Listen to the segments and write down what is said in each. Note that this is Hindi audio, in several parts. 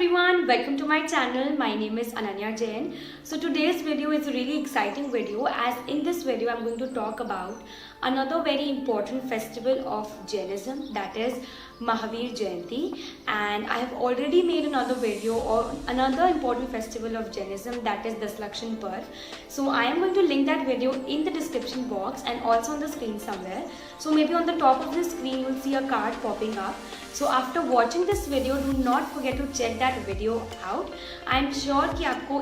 everyone, welcome to my channel. My name is Ananya Jain. So today's video is a really exciting video, as in this video I'm going to talk about another very important festival of Jainism, that is Mahavir Jayanti, and I have already made another video on another important festival of Jainism, that is Daslakshan Parv. So I am going to link that video in the description box and also on the screen somewhere. So maybe on the top of the screen you'll see a card popping up. So after watching this video, do not forget to check that video out. I am sure कि आपको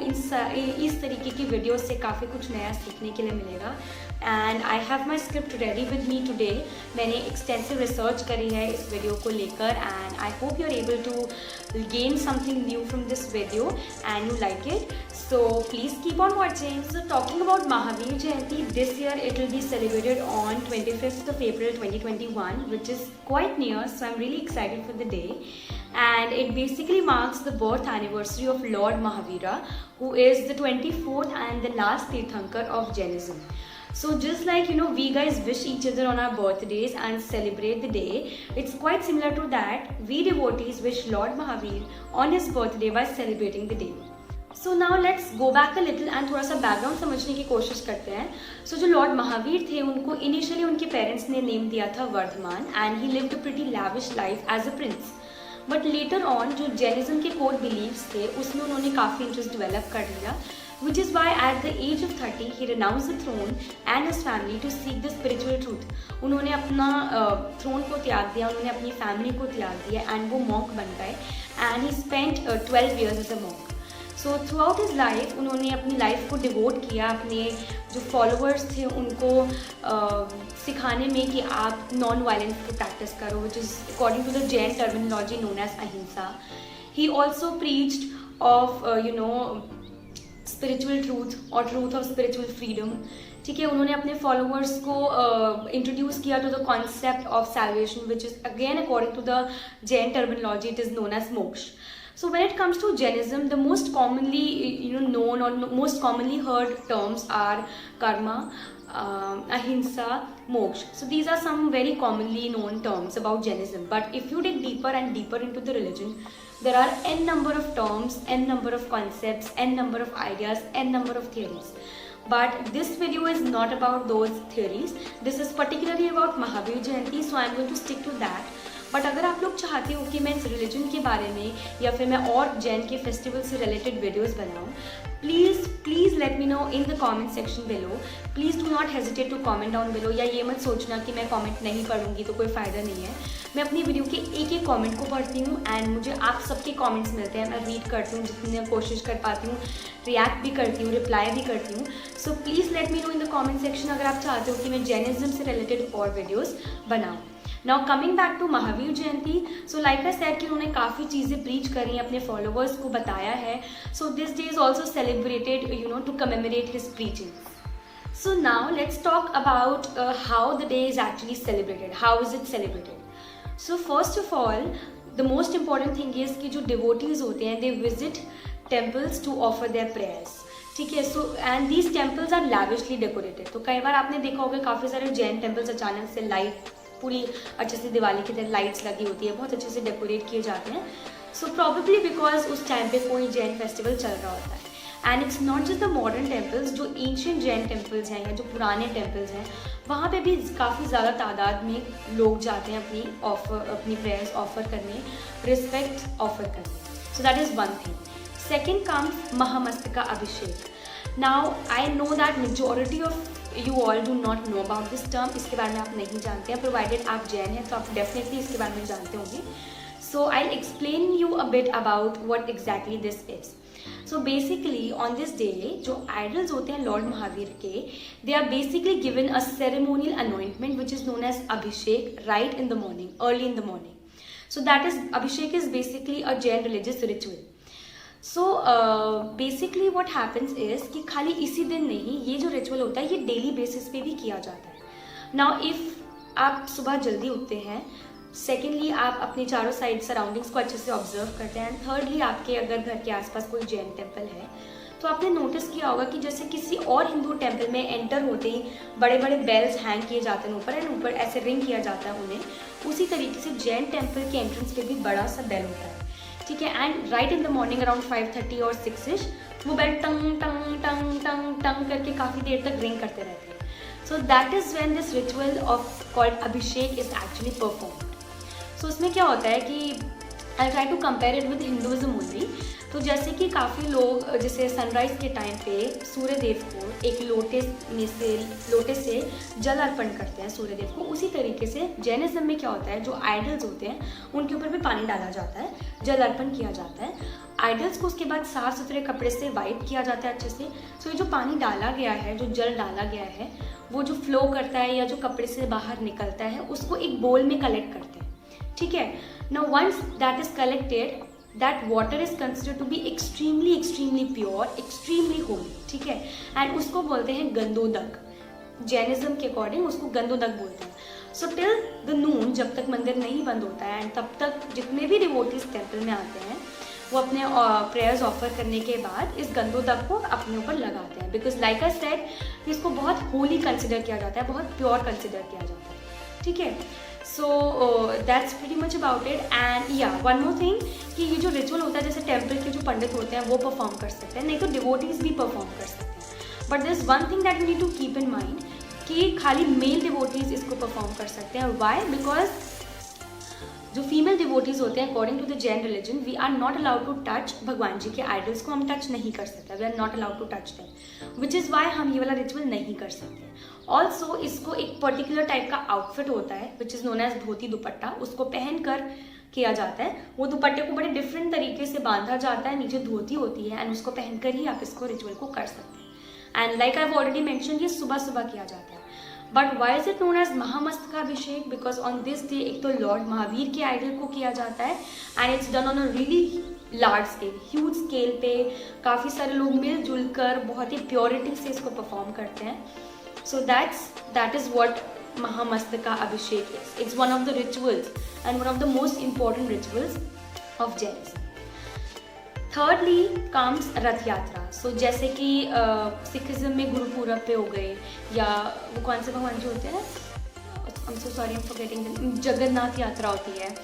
इस तरीके की वीडियो से काफ़ी कुछ नया सीखने के लिए मिलेगा. And I have my script ready with me today. मैंने extensive research करी है इस वीडियो को लेकर, and I hope you're able to gain something new from this video and you like it. So please keep on watching. So talking about Mahavir Jayanti, this year it will be celebrated on 25th of April 2021, which is quite near. So I'm really excited for the day. And it basically marks the birth anniversary of Lord Mahavira, who is the 24th and the last Tirthankar of Jainism. So just like we guys wish each other on our birthdays and celebrate the day, it's quite similar to that. We devotees wish Lord Mahavir on his birthday by celebrating the day. So now let's go back a little and थोड़ा सा बैकग्राउंड समझने की कोशिश करते हैं. So जो लॉर्ड महावीर थे, उनको इनिशियली उनके पेरेंट्स ने नेम दिया था Vardhaman, and he lived a pretty lavish life as a prince. But later on जो जैनिज्म के कोर बिलीव्स थे उसमें उन्होंने काफ़ी इंटरेस्ट डेवलप कर लिया, which is why at the age of 30 he renounced the throne and his family to seek the spiritual truth. उन्होंने अपना थ्रोन को त्याग दिया, उन्होंने अपनी फैमिली को त्याग दिया, एंड वो मॉन्क बन गए, and he spent 12 years as a monk. So through out his life उन्होंने अपनी लाइफ को डिवोट किया अपने जो फॉलोअर्स थे उनको सिखाने में कि आप नॉन वायलेंस को प्रैक्टिस करो, which is according to the Jain terminology known as ahimsa. He also preached of spiritual truth और ट्रूथ ऑफ स्पिरिचुअल फ्रीडम. ठीक है, उन्होंने अपने फॉलोअर्स को इंट्रोड्यूस किया to the concept of salvation, which is again according to the Jain terminology it is known as moksha. So when it comes to Jainism, the most commonly known or most commonly heard terms are karma, ahimsa, moksha. So these are some very commonly known terms about Jainism. But if you dig deeper and deeper into the religion, there are n number of terms, n number of concepts, n number of ideas, n number of theories. But this video is not about those theories. This is particularly about Mahavir Jayanti, so I am going to stick to that. But अगर आप लोग चाहते हो कि मैं इस रिलीजन के बारे में या फिर मैं और जैन के फेस्टिवल से रिलेटेड वीडियोस बनाऊं, please let me know in the comment section below. Please do not hesitate to comment down below. या ये मत सोचना कि मैं कमेंट नहीं पढ़ूंगी तो कोई फ़ायदा नहीं है. मैं अपनी वीडियो के एक एक कमेंट को पढ़ती हूँ, एंड मुझे आप सबके कमेंट्स मिलते हैं. मैं रीड करती हूँ, जितनी कोशिश कर पाती हूँ, रिएक्ट भी करती हूँ, रिप्लाई भी करती हूँ. So please let me know in the comment section अगर आप चाहते हो कि मैं जैनिज्म से रिलेटेड और वीडियोज़ बनाऊँ. Now coming back to Mahavir Jayanti, so like I said कि उन्होंने काफ़ी चीज़ें प्रीच करी हैं, अपने फॉलोअर्स को बताया है. So this day is also celebrated to commemorate his preaching. So now let's talk about how the day is actually celebrated. How is it celebrated? So first of all the most important thing is कि जो डिवोटीज़ होते हैं they visit temples to offer their prayers. ठीक है, so and these temples are lavishly decorated. तो कई बार आपने देखा होगा काफ़ी सारे जैन टेम्पल्स अचानक से लाइट पूरी अच्छे से दिवाली की तरह लाइट्स लगी होती है, बहुत अच्छे से डेकोरेट किए जाते हैं. सो प्रॉबेबली बिकॉज उस टाइम पे कोई जैन फेस्टिवल चल रहा होता है. And it's not just the modern temples, जो एंशियंट जैन टेम्पल्स हैं या जो पुराने टेम्पल्स हैं वहाँ पे भी काफ़ी ज़्यादा तादाद में लोग जाते हैं अपनी प्रेयर्स ऑफर करने, रिस्पेक्ट ऑफर करने. So that is one thing. Second comes Mahamastaka abhishek. Now I know that majority of you all do not know about this term. इसके बारे में आप नहीं जानते हैं, प्रोवाइडेड आप जैन हैं तो आप डेफिनेटली इसके बारे में जानते होंगे. So I explain you a bit about what exactly this is. So basically on this day जो आइडल्स होते हैं लॉर्ड महावीर के, they are basically given a ceremonial anointment which is known as abhishek right in the morning, early in the morning. So that is abhishek is basically a Jain religious ritual. So basically what happens is कि खाली इसी दिन नहीं, ये जो रिचुअल होता है ये डेली बेसिस पे भी किया जाता है. नाउ इफ़ आप सुबह जल्दी उठते हैं, सेकेंडली आप अपने चारों साइड सराउंडिंग्स को अच्छे से ऑब्जर्व करते हैं, एंड थर्डली आपके अगर घर के आसपास कोई जैन टेम्पल है तो आपने नोटिस किया होगा कि जैसे किसी और हिंदू टेम्पल में एंटर होते ही बड़े बड़े बेल्स हैंग किए जाते हैं ऊपर, एंड ऊपर ऐसे रिंग किया जाता है उन्हें. उसी तरीके से जैन टेम्पल के एंट्रेंस पे भी बड़ा सा बेल होता है. ठीक है। And right in the morning around 5:30 और 6ish वो बेल टंग टंग टंग टंग टंग करके काफ़ी देर तक रिंग करते रहते हैं। So that is when this ritual of called abhishek is actually performed. So उसमें क्या होता है कि I try to compare it with Hinduism only. तो जैसे कि काफ़ी लोग जैसे सनराइज़ के टाइम पे सूर्य देव को एक लोटे से जल अर्पण करते हैं सूर्य देव को, उसी तरीके से जैनिज्म में क्या होता है, जो आइडल्स होते हैं उनके ऊपर भी पानी डाला जाता है, जल अर्पण किया जाता है। आइडल्स को उसके बाद साफ सुथरे कपड़े से वाइप किया जाता है अच्छे से। सो ये जो पानी डाला गया है, जो जल डाला गया है, वो जो फ्लो करता है या जो कपड़े से बाहर निकलता है उसको एक बोल में कलेक्ट करते हैं, ठीक है। Now once that is collected, that water is considered to be extremely pure, extremely holy, ठीक है। एंड उसको बोलते हैं गंदोदक, जैनिज्म के अकॉर्डिंग उसको गंदोदक बोलते हैं। सो टिल द नून, जब तक मंदिर नहीं बंद होता है, एंड तब तक जितने भी डिवोटीज टेम्पल में आते हैं वो अपने प्रेयर्स ऑफर करने के बाद इस गंदोदक को अपने ऊपर लगाते हैं, बिकॉज लाइक आई सेड इसको बहुत होली कंसिडर किया जाता है, बहुत प्योर कंसिडर किया जाता है, ठीक है। So that's pretty much about it. And या वन मोर थिंग कि ये जो रिचुअल होता है, जैसे टेम्पल के जो पंडित होते हैं वो परफॉर्म कर सकते हैं, नहीं तो डिवोटीज भी परफॉर्म कर सकते हैं। But this one thing that you need to keep in mind कि खाली मेल डिवोटीज इसको परफॉर्म कर सकते हैं। वाई? बिकॉज जो फीमेल डिवोटीज होते हैं according to the Jain religion, we are not allowed to touch भगवान जी के आइडल्स को, हम टच नहीं कर सकते, we are not allowed to touch them, which is why हम ये वाला रिचुअल नहीं कर सकते। ऑल्सो इसको एक पर्टिकुलर टाइप का आउटफिट होता है विच इज़ नोन एज धोती दुपट्टा, उसको पहन कर किया जाता है। वो दुपट्टे को बड़े डिफरेंट तरीके से बांधा जाता है, नीचे धोती होती है, एंड उसको पहनकर ही आप इसको रिचुअल को कर सकते हैं। And like I have already mention, ये सुबह सुबह किया जाता है। But why is it known as Mahamastakabhishek? Because on this day एक तो लॉर्ड महावीर के आइडल को किया जाता है, and it's done on a really large scale, huge scale पे काफ़ी सारे लोग मिलजुल कर बहुत ही प्योरिटी से इसको परफॉर्म करते हैं। So that is what Mahamastaka abhishek is. It's one of the rituals and one of the most important rituals of Jainism. Thirdly comes Rath Yatra. सो जैसे कि सिखिज्म में गुरुपूरब पे हो गए, या वो कौन से भगवान जी होते हैं, I am so sorry I am forgetting, Jagannath यात्रा होती है,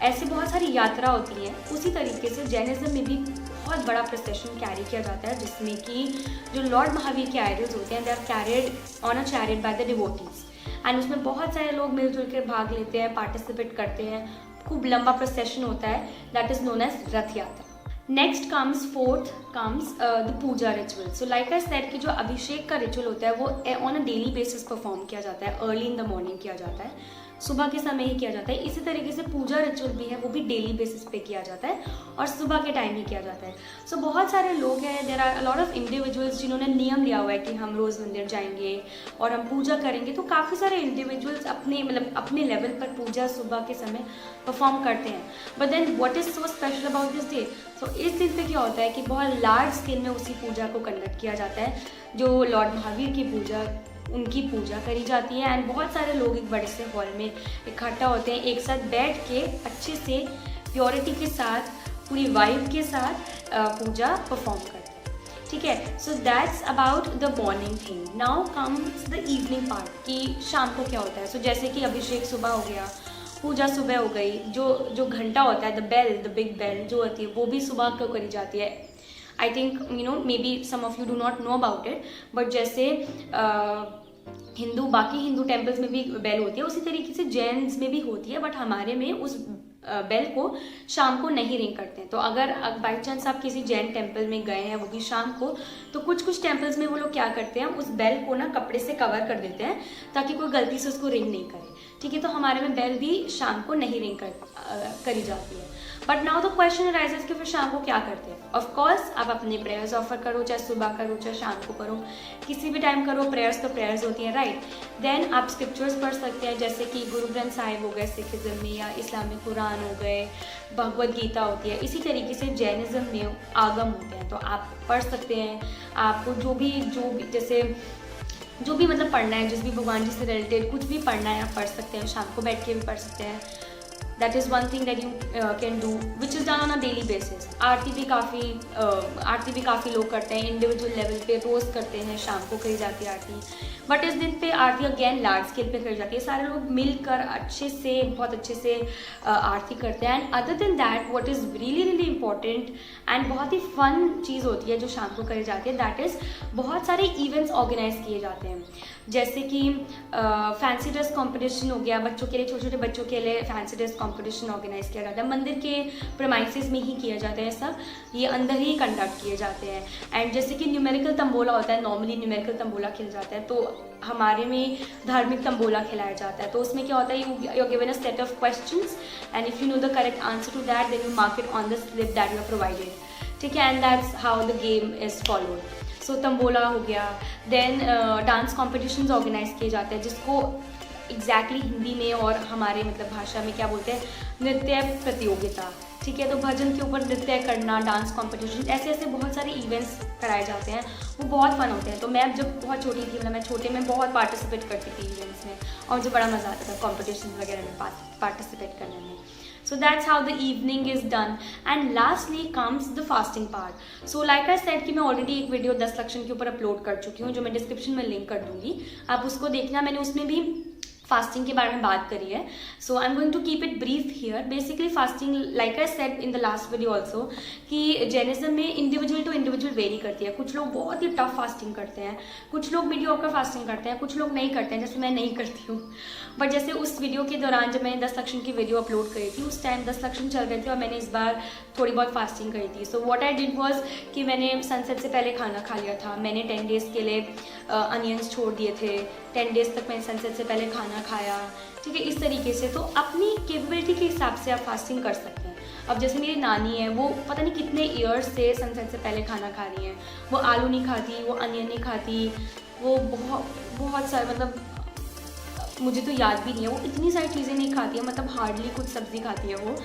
ऐसे बहुत सारी यात्रा होती हैं। उसी तरीके से जैनिज्म में भी बहुत बड़ा प्रोसेशन कैरी किया जाता है, जिसमें कि जो लॉर्ड महावीर के आइडल्स होते हैं, they are carried on a chariot by the devotees, and उसमें बहुत सारे लोग मिलजुल कर भाग लेते हैं, पार्टिसिपेट करते हैं, खूब लंबा प्रोसेशन होता है, that is known as Rath Yatra. Next comes fourth comes the puja ritual. So like I said कि जो अभिषेक का रिचुअल होता है वो on a daily basis perform किया जाता है, अर्ली इन द मॉर्निंग किया जाता है, सुबह के समय ही किया जाता है। इसी तरीके से पूजा रिचुअल भी है, वो भी डेली बेसिस पे किया जाता है और सुबह के टाइम ही किया जाता है। सो बहुत सारे लोग हैं, there are a lot of individuals जिन्होंने नियम लिया हुआ है कि हम रोज़ मंदिर जाएंगे और हम पूजा करेंगे। तो काफ़ी सारे इंडिविजुअल्स अपने लेवल पर पूजा सुबह के समय परफॉर्म करते हैं। But then what is so special about this day? So इस दिन पे क्या होता है कि बहुत लार्ज स्केल में उसी पूजा को कंडक्ट किया जाता है, जो लॉर्ड महावीर की पूजा, उनकी पूजा करी जाती है, एंड बहुत सारे लोग एक बड़े से हॉल में इकट्ठा होते हैं, एक साथ बैठ के अच्छे से प्योरिटी के साथ, पूरी वाइब के साथ पूजा परफॉर्म करते हैं, ठीक है। So that's about the morning thing. Now comes the evening part कि शाम को क्या होता है। सो जैसे कि अभिषेक सुबह हो गया, पूजा सुबह हो गई, जो घंटा होता है, the bell, the big bell जो होती है, वो भी सुबह को करी जाती है। I think maybe some of you do not know about it, but जैसे बाकी हिंदू टेम्पल्स में भी बेल होती है, उसी तरीके से जैन्स में भी होती है, बट हमारे में उस बेल को शाम को नहीं रिंग करते हैं। तो अगर बाई चांस आप किसी जैन टेम्पल में गए हैं, वो भी शाम को, तो कुछ टेम्पल्स में वो लोग क्या करते हैं, उस बेल को ना कपड़े से कवर कर देते हैं ताकि कोई गलती से उसको रिंग नहीं करे, ठीक है। तो हमारे में बेल भी शाम को नहीं रिंग करी जाती है। But now the question arises कि फिर शाम को क्या करते हैं। ऑफ कोर्स आप अपने प्रेयर्स ऑफर करो, चाहे सुबह करो चाहे शाम को करो, किसी भी टाइम करो, प्रेयर्स तो प्रेयर्स होती हैं, राइट। देन आप स्क्रिप्चर्स पढ़ सकते हैं, जैसे कि गुरु ग्रंथ साहिब हो गए सिखिज्म में, या इस्लामिक कुरान हो गए, भगवद गीता होती है। इसी तरीके से जैनिज्म में आगम होते हैं, तो आप पढ़ सकते हैं। आपको जो भी जैसे जो भी मतलब पढ़ना है, जिस भी भगवान जी से रिलेटेड कुछ भी पढ़ना है आप पढ़ सकते हैं, शाम को बैठ के भी पढ़ सकते हैं। That is one thing that you can do which is done on a daily basis. आरती भी काफ़ी लोग करते हैं इंडिविजुअल लेवल पे, रोज़ करते हैं, शाम को करी जाती है आरती, बट इस दिन पे आरती अगेन लार्ज स्केल पे करी जाती है, सारे लोग मिलकर बहुत अच्छे से आरती करते हैं। And other than that what is really important and बहुत ही फन चीज़ होती है जो शाम को करी जाती है, दैट इज़ बहुत सारे इवेंट्स ऑर्गेनाइज किए जाते हैं, जैसे कि फैंसी ड्रेस कंपटीशन हो गया बच्चों के लिए, छोटे छोटे बच्चों के लिए फैंसी ड्रेस कंपटीशन ऑर्गेनाइज किया जाता है, मंदिर के प्रमाइसिस में ही किया जाता है सब, ये अंदर ही कंडक्ट किए जाते हैं। एंड जैसे कि न्यूमेरिकल तंबोला होता है, नॉर्मली न्यूमेरिकल तंबोला खेल जाता है, तो हमारे में धार्मिक तंबोला खिलाया जाता है। तो उसमें क्या होता है, you are given a set of questions and if you know the correct answer to that then you mark it on the slip that you are provided, ठीक है, and that's how the game is followed. So tambola हो गया। देन डांस कॉम्पिटिशन्स ऑर्गेनाइज किए जाते हैं, जिसको एग्जैक्टली हिंदी में और हमारे मतलब भाषा में क्या बोलते हैं, नृत्य प्रतियोगिता, ठीक है। तो भजन के ऊपर नृत्य करना, डांस कॉम्पिटिशन, ऐसे ऐसे बहुत सारे इवेंट्स कराए जाते हैं, वो बहुत फन होते हैं। तो मैं जब बहुत छोटी थी, मतलब मैं छोटे में बहुत पार्टिसिपेट करती थी इवेंट्स में, और मुझे बड़ा मज़ा आता था कॉम्पिटिशन वगैरह में पार्टिसिपेट करने में। So that's how the evening is done. And lastly comes the fasting part. So like I said कि मैं already एक वीडियो 10 लक्षण के ऊपर अपलोड कर चुकी हूँ, जो मैं डिस्क्रिप्शन में लिंक कर दूंगी, आप उसको देखना। मैंने उसमें भी फास्टिंग के बारे में बात करी है। So I am going to keep it brief here. Basically fasting, like I said in the last video also, कि जैनिज्म में इंडिविजुअल टू इंडिविजुअल वेरी करती है। कुछ लोग बहुत ही टफ फास्टिंग करते हैं, कुछ लोग मीडियोकर फास्टिंग करते हैं, कुछ लोग नहीं करते हैं, जैसे मैं नहीं करती हूँ। बट जैसे उस वीडियो के दौरान जब मैंने 10 लक्षण की वीडियो अपलोड करी थी, उस टाइम 10 लक्षण चल रहे थे और मैंने इस बार थोड़ी बहुत फास्टिंग करी थी। So what I did was कि मैंने सनसेट से पहले खाना खा लिया था। मैंने 10 डेज़ के लिए अनियंस छोड़ दिए थे, 10 डेज़ तक मैंने सनसेट से पहले खाना खाया, ठीक है, इस तरीके से। तो अपनी कैपेबिलिटी के हिसाब से आप फास्टिंग कर सकते हैं। अब जैसे मेरी नानी है, वो पता नहीं कितने ईयर्स से सनसेट से पहले खाना खा रही हैं, वो आलू नहीं खाती, वो अनियन नहीं खाती, वो बहुत सारे, मतलब मुझे तो याद भी नहीं है, वो इतनी सारी चीज़ें नहीं खाती है, मतलब हार्डली कुछ सब्जी खाती है वो।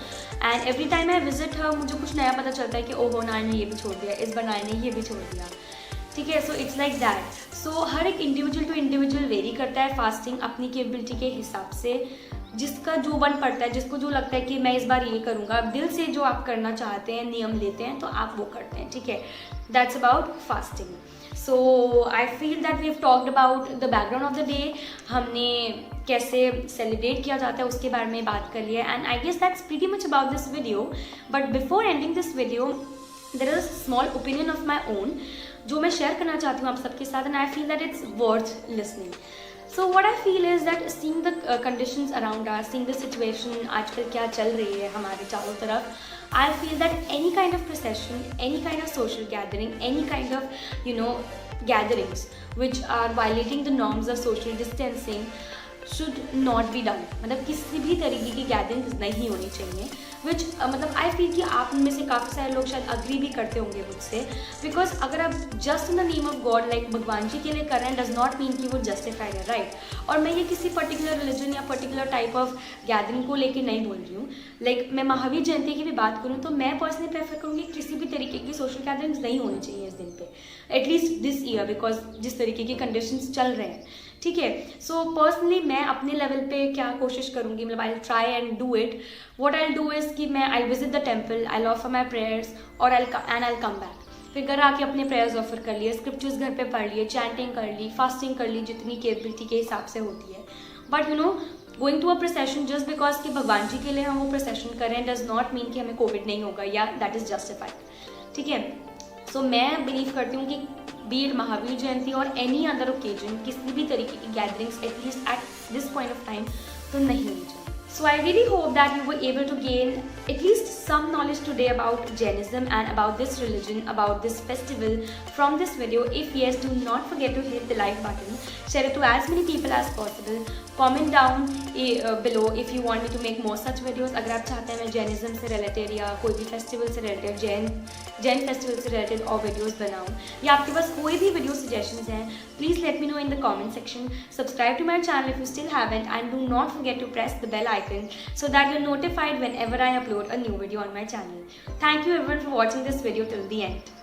And every time I visit her, मुझे कुछ नया पता चलता है कि ओहो नानी ने ये भी छोड़ दिया, इस बार नानी ने ये भी छोड़ दिया, ठीक है। So it's like that. So हर एक इंडिविजुअल टू इंडिविजुअल वेरी करता है फास्टिंग अपनी कैपेबिलिटी के हिसाब से, जिसका जो बन पड़ता है, जिसको जो लगता है कि मैं इस बार ये करूँगा, दिल से जो आप करना चाहते हैं, नियम लेते हैं, तो आप वो करते हैं, ठीक है। That's about fasting. So I feel that we have talked about the background of the day, हमने कैसे सेलिब्रेट किया जाता है उसके बारे में बात कर लिया। And I guess that's pretty much about this video. But before ending this video there is a small opinion of my own जो मैं शेयर करना चाहती हूँ आप सबके साथ, and I feel that it's worth listening. So what I feel is that seeing the conditions around us, seeing the situation आजकल क्या चल रही है हमारे चारों तरफ, I feel that any kind of procession, any kind of social gathering, any kind of gatherings which are violating the norms of social distancing should not be done। मतलब किसी भी तरीके की गैदरिंग्स नहीं होनी चाहिए, विच मतलब आई फील कि आप उनमें से काफ़ी सारे लोग शायद अग्री भी करते होंगे मुझसे, बिकॉज अगर आप just in the name of God like भगवान जी के लिए कर रहे हैं, डज नॉट मीन कि वो जस्टिफाइड है, राइट। और मैं ये किसी पर्टिकुलर रिलीजन या पर्टिकुलर टाइप ऑफ गैदरिंग को लेके नहीं बोल रही हूँ। लाइक मैं महावीर जयंती की भी बात करूँ तो मैं पर्सनली प्रेफर करूँगी किसी भी तरीके की सोशल गैदरिंग्स नहीं होनी चाहिए इस दिन पे, एटलीस्ट दिस ईयर, बिकॉज जिस तरीके की कंडीशंस चल रहे हैं, ठीक है। सो पर्सनली मैं अपने लेवल पे क्या कोशिश करूँगी, मतलब I try and do it. What I do is कि मैं I visit the temple, I offer my prayers और आई कम बैक। फिर घर आके अपने प्रेयर्स ऑफर कर लिए, स्क्रिप्चर्स घर पे पढ़ लिए, चैंटिंग कर ली, फास्टिंग कर ली, जितनी कैपेबिलिटी के हिसाब से होती है। But going to a procession just because कि भगवान जी के लिए हम वो प्रोसेशन करें डज नॉट मीन कि हमें कोविड नहीं होगा या दैट इज़ जस्टिफाइड, ठीक है। सो मैं बिलीव करती हूँ कि बीट महावीर जयंती और एनी अदर ओकेजन, किसी भी तरीके की gatherings at least at this point of time तो नहीं होनी चाहिए। So I really hope that you were able to gain at least some knowledge today about Jainism and about this religion, about this festival from this video. If yes, do not forget to hit the like button, share it to as many people as possible, comment down below if you want me to make more such videos. अगर आप चाहते हैं मैं जैनिज्म से रिलेटेड या कोई भी फेस्टिवल से रिलेटेड, जैन फेस्टिवल से रिलेटेड और वीडियोस बनाऊं, या आपके पास कोई भी वीडियो सजेशंस हैं, please let me know in the comment section. Subscribe to my channel if you still haven't, and do not forget to press the bell icon so that you're notified whenever I upload a new video on my channel. Thank you everyone for watching this video till the end.